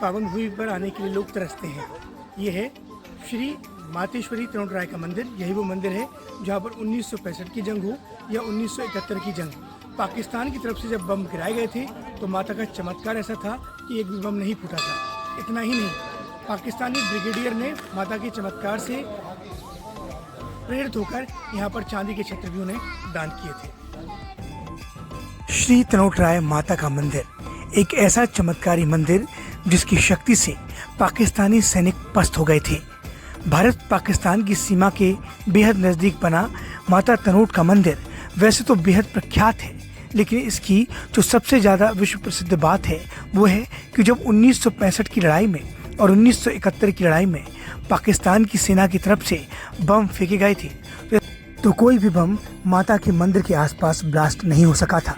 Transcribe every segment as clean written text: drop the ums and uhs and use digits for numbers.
पावन भूमि पर आने के लिए लोग तरसते हैं। ये है श्री मातेश्वरी तनोट राय का मंदिर। यही वो मंदिर है जहाँ पर 1965 की जंग हो या 1971 की जंग, पाकिस्तान की तरफ से जब बम गिराए गए थे तो माता का चमत्कार ऐसा था कि एक भी बम नहीं फूटा था। इतना ही नहीं, पाकिस्तानी ब्रिगेडियर ने माता के चमत्कार से प्रेरित होकर यहाँ पर चांदी के छत्र भी उन्हें दान किए थे। श्री तनोट राय माता का मंदिर एक ऐसा चमत्कारी मंदिर जिसकी शक्ति से पाकिस्तानी सैनिक पस्त हो गए थे। भारत पाकिस्तान की सीमा के बेहद नजदीक बना माता तनोट का मंदिर वैसे तो बेहद प्रख्यात है, लेकिन इसकी जो सबसे ज्यादा विश्व प्रसिद्ध बात है वो है कि जब 1965 की लड़ाई में और 1971 की लड़ाई में पाकिस्तान की सेना की तरफ से बम फेंके गए थे तो कोई भी बम माता के मंदिर के आसपास ब्लास्ट नहीं हो सका था।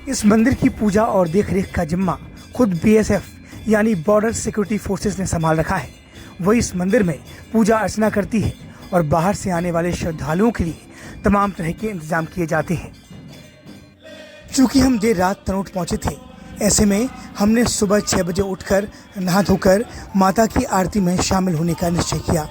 इस मंदिर की पूजा और देखरेख का जिम्मा खुद BSF यानी बॉर्डर सिक्योरिटी फोर्सेस ने संभाल रखा है। वही इस मंदिर में पूजा अर्चना करती है और बाहर से आने वाले श्रद्धालुओं के लिए तमाम तरह के इंतजाम किए जाते हैं। चूँकि हम देर रात तनोट पहुंचे थे, ऐसे में हमने सुबह 6 बजे उठकर नहा धोकर माता की आरती में शामिल होने का निश्चय किया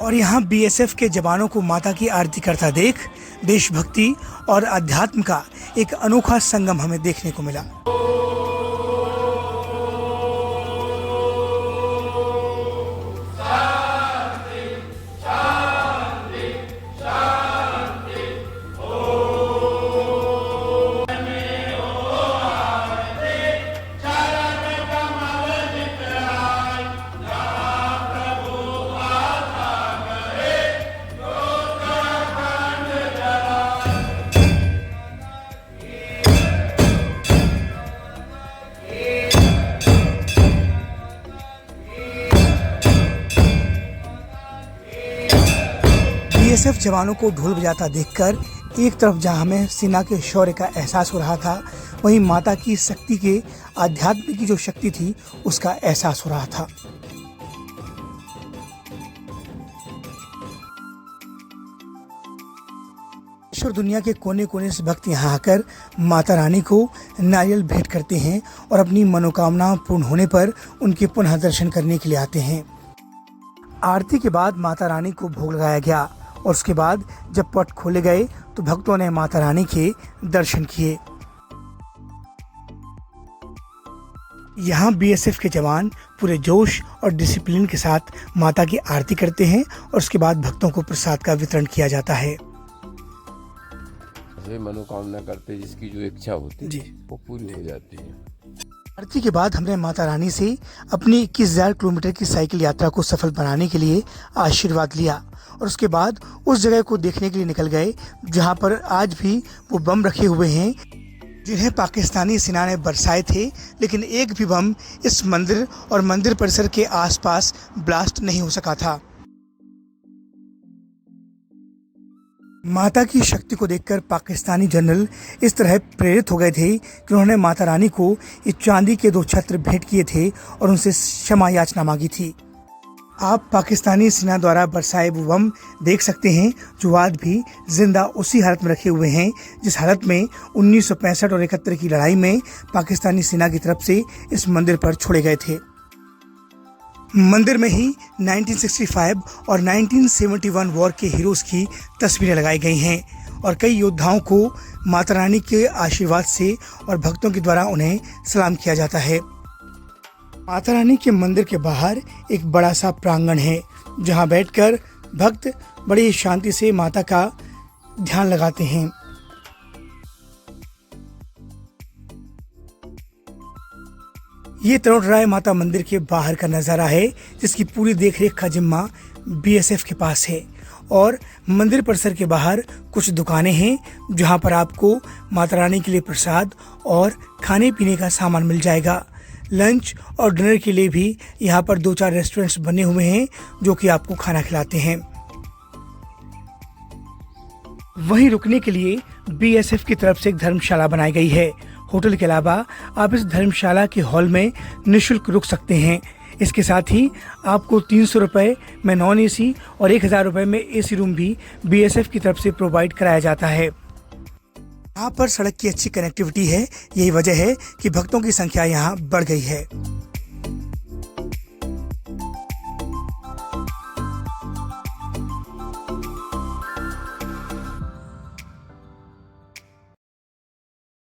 और यहाँ BSF के जवानों को माता की आरती करता देख देशभक्ति और अध्यात्म का एक अनोखा संगम हमें देखने को मिला। BSF जवानों को ढोल बजाता देखकर एक तरफ जहां हमें सेना के शौर्य का एहसास हो रहा था, वहीं माता की शक्ति के आध्यात्म की जो शक्ति थी उसका एहसास हो रहा था। ईश्वर दुनिया के कोने कोने से भक्त यहाँ आकर माता रानी को नारियल भेंट करते हैं और अपनी मनोकामना पूर्ण होने पर उनके पुनः दर्शन करने के लिए आते हैं। आरती के बाद माता रानी को भोग लगाया गया और उसके बाद जब पट खोले गए तो भक्तों ने माता रानी के दर्शन किए। यहाँ BSF के जवान पूरे जोश और डिसिप्लिन के साथ माता की आरती करते हैं और उसके बाद भक्तों को प्रसाद का वितरण किया जाता है। मनोकामना करते जिसकी जो इच्छा होती जी वो पूरी हो जाती है। आरती के बाद हमने माता रानी से अपनी 21,000 किलोमीटर की साइकिल यात्रा को सफल बनाने के लिए आशीर्वाद लिया और उसके बाद उस जगह को देखने के लिए निकल गए जहां पर आज भी वो बम रखे हुए हैं जिन्हें पाकिस्तानी सेना ने बरसाए थे, लेकिन एक भी बम इस मंदिर और मंदिर परिसर के आसपास ब्लास्ट नहीं हो सका था। माता की शक्ति को देखकर पाकिस्तानी जनरल इस तरह प्रेरित हो गए थे कि उन्होंने माता रानी को ये चांदी के 2 छत्र भेंट किए थे और उनसे क्षमा याचना मांगी थी। आप पाकिस्तानी सेना द्वारा बरसाए वो बम देख सकते हैं जो आज भी जिंदा उसी हालत में रखे हुए हैं जिस हालत में 1965 और 71 की लड़ाई में पाकिस्तानी सेना की तरफ से इस मंदिर पर छोड़े गए थे। मंदिर में ही 1965 और 1971 वॉर के हीरोज की तस्वीरें लगाई गई हैं और कई योद्धाओं को माता रानी के आशीर्वाद से और भक्तों के द्वारा उन्हें सलाम किया जाता है। माता रानी के मंदिर के बाहर एक बड़ा सा प्रांगण है जहां बैठकर भक्त बड़ी शांति से माता का ध्यान लगाते हैं। ये तनोट राय माता मंदिर के बाहर का नज़ारा है जिसकी पूरी देखरेख का जिम्मा BSF के पास है और मंदिर परिसर के बाहर कुछ दुकानें हैं जहां पर आपको माता रानी के लिए प्रसाद और खाने पीने का सामान मिल जाएगा। लंच और डिनर के लिए भी यहाँ पर 2-4 रेस्टोरेंट्स बने हुए हैं जो कि आपको खाना खिलाते हैं। वहीं रुकने के लिए BSF की तरफ से एक धर्मशाला बनाई गई है। होटल के अलावा आप इस धर्मशाला के हॉल में निःशुल्क रुक सकते हैं। इसके साथ ही आपको 300 रुपये में नॉन AC और 1,000 रुपये में AC रूम भी BSF की तरफ से प्रोवाइड कराया जाता है। यहाँ पर सड़क की अच्छी कनेक्टिविटी है, यही वजह है कि भक्तों की संख्या यहाँ बढ़ गई है।